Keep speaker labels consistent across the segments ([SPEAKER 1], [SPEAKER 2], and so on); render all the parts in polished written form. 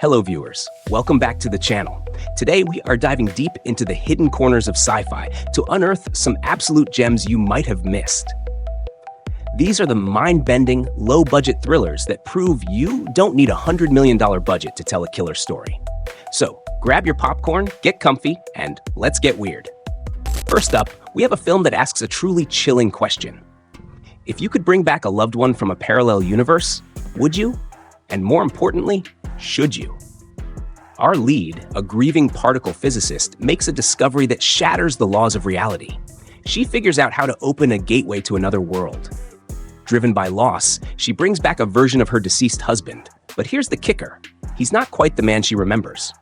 [SPEAKER 1] Hello viewers, welcome back to the channel. Today we are diving deep into the hidden corners of sci-fi to unearth some absolute gems you might have missed. These are the mind-bending, low-budget thrillers that prove you don't need a $100 million budget to tell a killer story. So, grab your popcorn, get comfy, and let's get weird. First up, we have a film that asks a truly chilling question. If you could bring back a loved one from a parallel universe, would you? And more importantly, should you? Our lead, a grieving particle physicist, makes a discovery that shatters the laws of reality. She figures out how to open a gateway to another world. Driven by loss, she brings back a version of her deceased husband. But here's the kicker. He's not quite the man she remembers.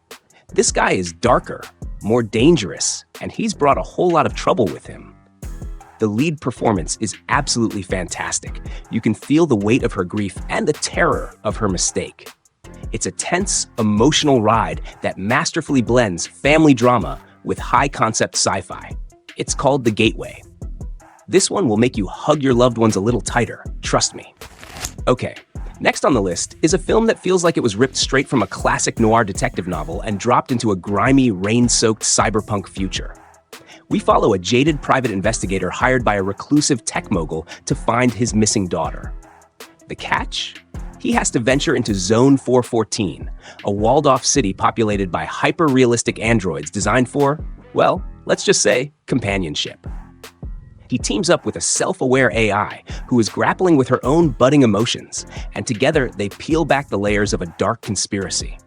[SPEAKER 1] This guy is darker, more dangerous, and he's brought a whole lot of trouble with him. The lead performance is absolutely fantastic. You can feel the weight of her grief and the terror of her mistake. It's a tense, emotional ride that masterfully blends family drama with high-concept sci-fi. It's called The Gateway. This one will make you hug your loved ones a little tighter, trust me. Okay, next on the list is a film that feels like it was ripped straight from a classic noir detective novel and dropped into a grimy, rain-soaked cyberpunk future. We follow a jaded private investigator hired by a reclusive tech mogul to find his missing daughter. The catch? He has to venture into Zone 414, a walled-off city populated by hyper-realistic androids designed for, well, let's just say, companionship. He teams up with a self-aware AI who is grappling with her own budding emotions, and together they peel back the layers of a dark conspiracy.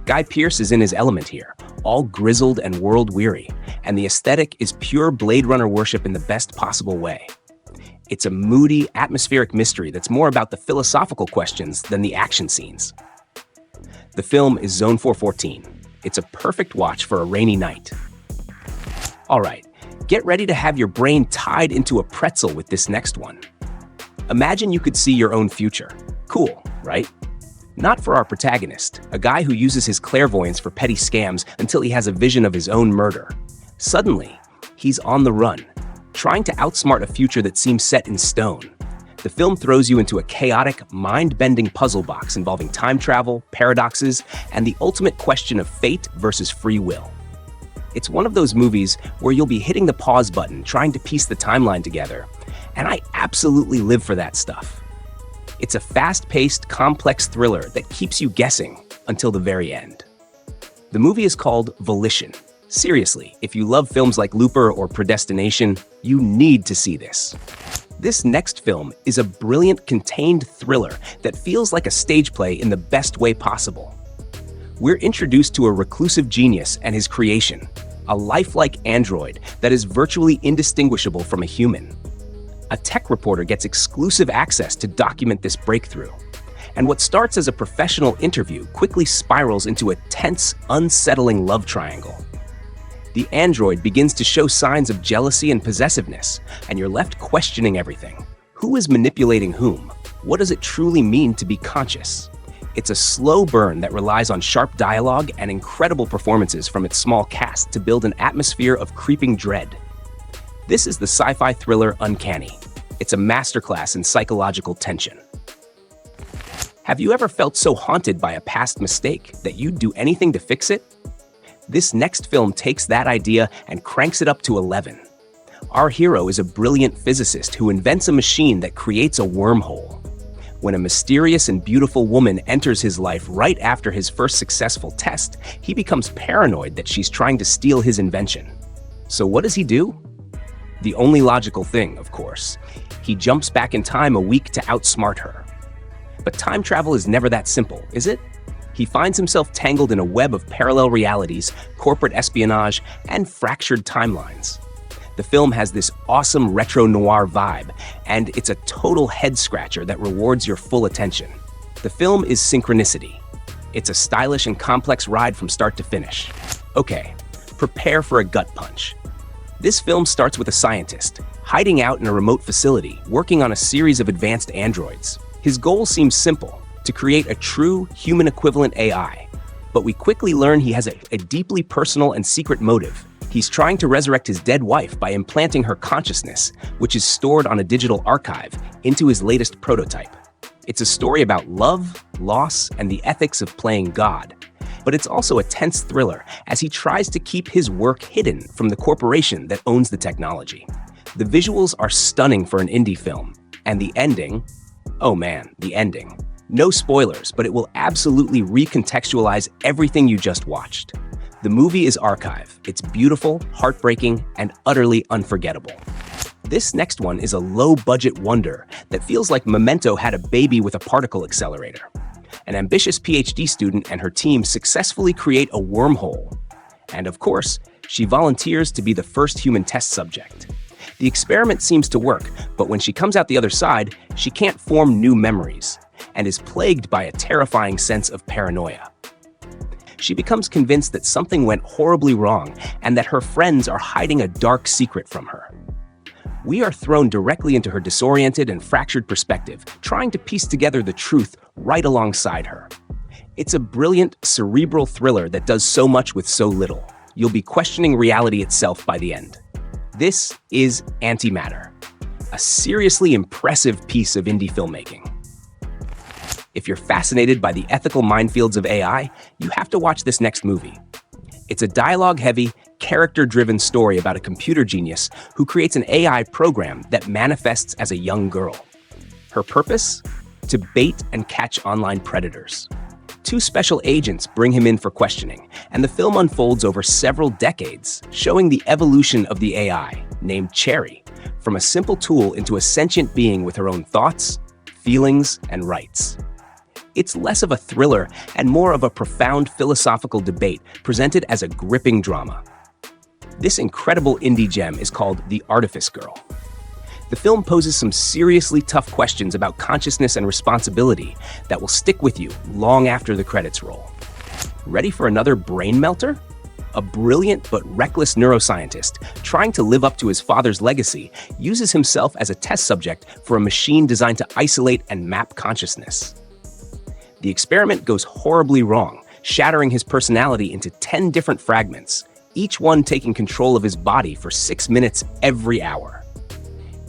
[SPEAKER 1] Guy Pearce is in his element here, all grizzled and world-weary, and the aesthetic is pure Blade Runner worship in the best possible way. It's a moody, atmospheric mystery that's more about the philosophical questions than the action scenes. The film is Zone 414. It's a perfect watch for a rainy night. All right, get ready to have your brain tied into a pretzel with this next one. Imagine you could see your own future. Cool, right? Not for our protagonist, a guy who uses his clairvoyance for petty scams until he has a vision of his own murder. Suddenly, he's on the run, trying to outsmart a future that seems set in stone. The film throws you into a chaotic, mind-bending puzzle box involving time travel, paradoxes, and the ultimate question of fate versus free will. It's one of those movies where you'll be hitting the pause button, trying to piece the timeline together, and I absolutely live for that stuff. It's a fast-paced, complex thriller that keeps you guessing until the very end. The movie is called Volition. Seriously, if you love films like Looper or Predestination, you need to see this. This next film is a brilliant, contained thriller that feels like a stage play in the best way possible. We're introduced to a reclusive genius and his creation, a lifelike android that is virtually indistinguishable from a human. A tech reporter gets exclusive access to document this breakthrough. And what starts as a professional interview quickly spirals into a tense, unsettling love triangle. The android begins to show signs of jealousy and possessiveness, and you're left questioning everything. Who is manipulating whom? What does it truly mean to be conscious? It's a slow burn that relies on sharp dialogue and incredible performances from its small cast to build an atmosphere of creeping dread. This is the sci-fi thriller Uncanny. It's a masterclass in psychological tension. Have you ever felt so haunted by a past mistake that you'd do anything to fix it? This next film takes that idea and cranks it up to 11. Our hero is a brilliant physicist who invents a machine that creates a wormhole. When a mysterious and beautiful woman enters his life right after his first successful test, he becomes paranoid that she's trying to steal his invention. So what does he do? The only logical thing, of course. He jumps back in time a week to outsmart her. But time travel is never that simple, is it? He finds himself tangled in a web of parallel realities, corporate espionage, and fractured timelines. The film has this awesome retro noir vibe, and it's a total head-scratcher that rewards your full attention. The film is Synchronicity. It's a stylish and complex ride from start to finish. Okay, prepare for a gut punch. This film starts with a scientist, hiding out in a remote facility, working on a series of advanced androids. His goal seems simple, to create a true human equivalent AI. But we quickly learn he has a deeply personal and secret motive. He's trying to resurrect his dead wife by implanting her consciousness, which is stored on a digital archive, into his latest prototype. It's a story about love, loss, and the ethics of playing God. But it's also a tense thriller as he tries to keep his work hidden from the corporation that owns the technology. The visuals are stunning for an indie film, and the ending, oh man, the ending. No spoilers, but it will absolutely recontextualize everything you just watched. The movie is archive. It's beautiful, heartbreaking, and utterly unforgettable. This next one is a low-budget wonder that feels like Memento had a baby with a particle accelerator. An ambitious PhD student and her team successfully create a wormhole. And of course, she volunteers to be the first human test subject. The experiment seems to work, but when she comes out the other side, she can't form new memories and is plagued by a terrifying sense of paranoia. She becomes convinced that something went horribly wrong and that her friends are hiding a dark secret from her. We are thrown directly into her disoriented and fractured perspective, trying to piece together the truth right alongside her. It's a brilliant, cerebral thriller that does so much with so little. You'll be questioning reality itself by the end. This is Antimatter, a seriously impressive piece of indie filmmaking. If you're fascinated by the ethical minefields of AI, you have to watch this next movie. It's a dialogue-heavy, character-driven story about a computer genius who creates an AI program that manifests as a young girl. Her purpose? To bait and catch online predators. Two special agents bring him in for questioning, and the film unfolds over several decades, showing the evolution of the AI, named Cherry, from a simple tool into a sentient being with her own thoughts, feelings, and rights. It's less of a thriller and more of a profound philosophical debate presented as a gripping drama. This incredible indie gem is called The Artifice Girl. The film poses some seriously tough questions about consciousness and responsibility that will stick with you long after the credits roll. Ready for another brain melter? A brilliant but reckless neuroscientist trying to live up to his father's legacy uses himself as a test subject for a machine designed to isolate and map consciousness. The experiment goes horribly wrong, shattering his personality into 10 different fragments, each one taking control of his body for 6 minutes every hour.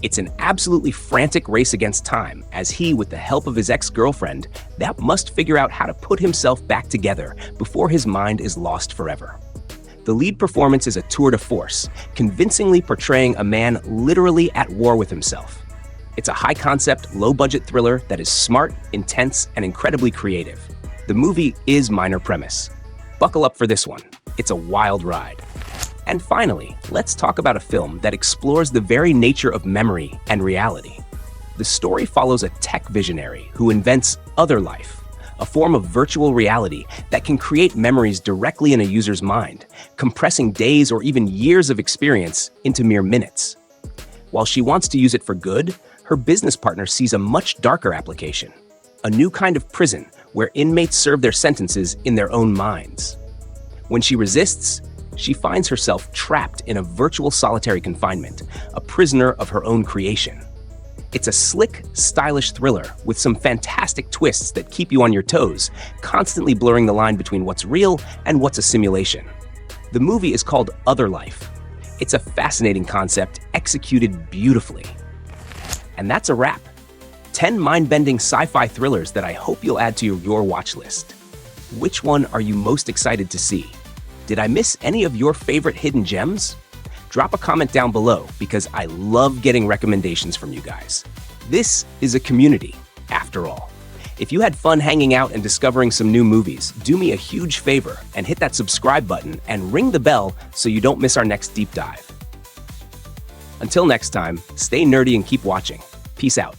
[SPEAKER 1] It's an absolutely frantic race against time, as he, with the help of his ex-girlfriend, that must figure out how to put himself back together before his mind is lost forever. The lead performance is a tour de force, convincingly portraying a man literally at war with himself. It's a high-concept, low-budget thriller that is smart, intense, and incredibly creative. The movie is minor premise. Buckle up for this one. It's a wild ride. And finally, let's talk about a film that explores the very nature of memory and reality. The story follows a tech visionary who invents Other Life, a form of virtual reality that can create memories directly in a user's mind, compressing days or even years of experience into mere minutes. While she wants to use it for good, her business partner sees a much darker application, a new kind of prison where inmates serve their sentences in their own minds. When she resists, she finds herself trapped in a virtual solitary confinement, a prisoner of her own creation. It's a slick, stylish thriller with some fantastic twists that keep you on your toes, constantly blurring the line between what's real and what's a simulation. The movie is called Other Life. It's a fascinating concept executed beautifully. And that's a wrap. 10 mind-bending sci-fi thrillers that I hope you'll add to your watch list. Which one are you most excited to see? Did I miss any of your favorite hidden gems? Drop a comment down below because I love getting recommendations from you guys. This is a community, after all. If you had fun hanging out and discovering some new movies, do me a huge favor and hit that subscribe button and ring the bell so you don't miss our next deep dive. Until next time, stay nerdy and keep watching. Peace out.